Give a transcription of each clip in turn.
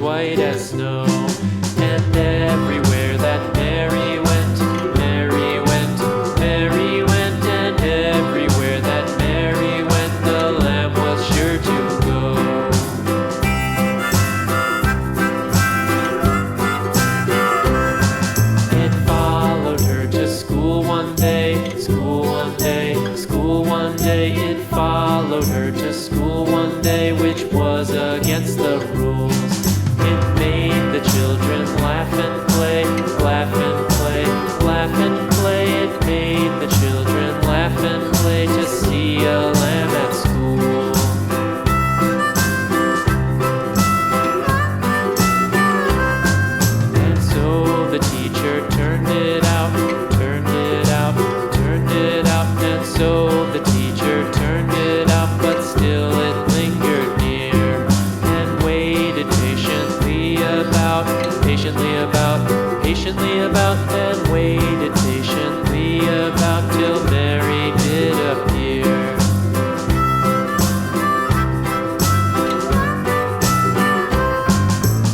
white as snow. And everywhere that Mary went, Mary went, Mary went, and everywhere that Mary went, the lamb was sure to go. It followed her to school one day, school one day, school one day. It followed her to school one day, which was against the rules. It made the children laugh and play, laugh and play, laugh and play. It made the children laugh and play to see a lamb at school. And so the teacher turned it out, turned it out, turned it out. And so the teacher turned it out, but still it lingered near and waited patiently about, patiently about, and waited patiently about till Mary did appear.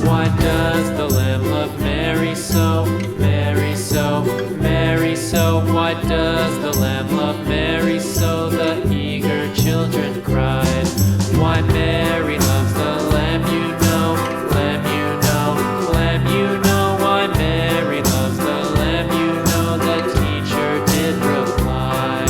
Why does the lamb love Mary so, Mary so, Mary so? Why does the lamb love Mary so? The eager children cried. Why Mary loves the lamb, you know, lamb, you know, lamb, you know. Why Mary loves the lamb, you know, the teacher did reply.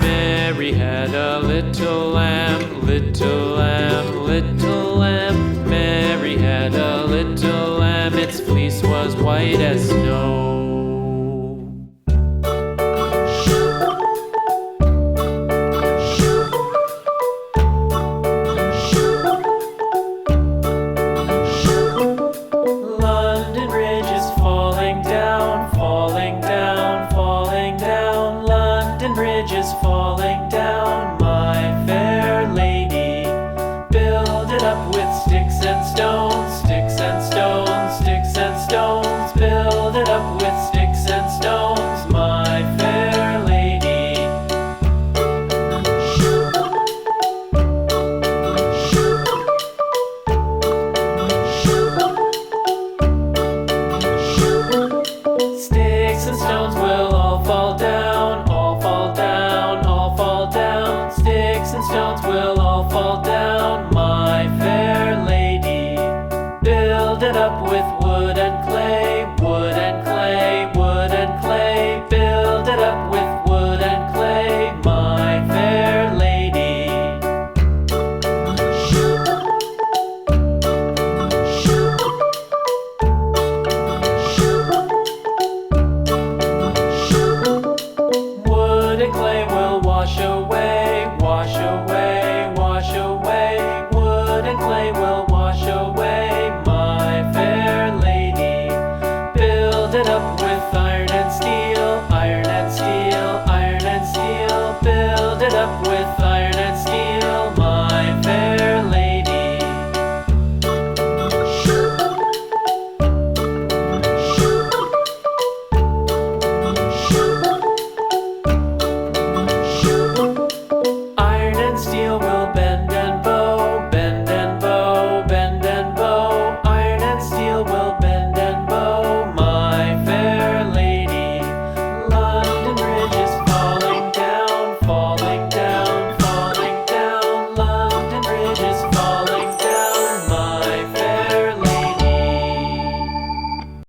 Mary had a little lamb, little lamb, little lamb. Mary had a little lamb, its fleece was white as snow. London Bridge is falling down, falling down, falling down. London Bridge is falling down, my fair lady. Build it up with sticks and stones, sticks and stones, sticks and stones. Build it up with sticks and stones, my fair lady. Sticks and stones will all fall down, all fall down, all fall down. Sticks and stones will all fall down.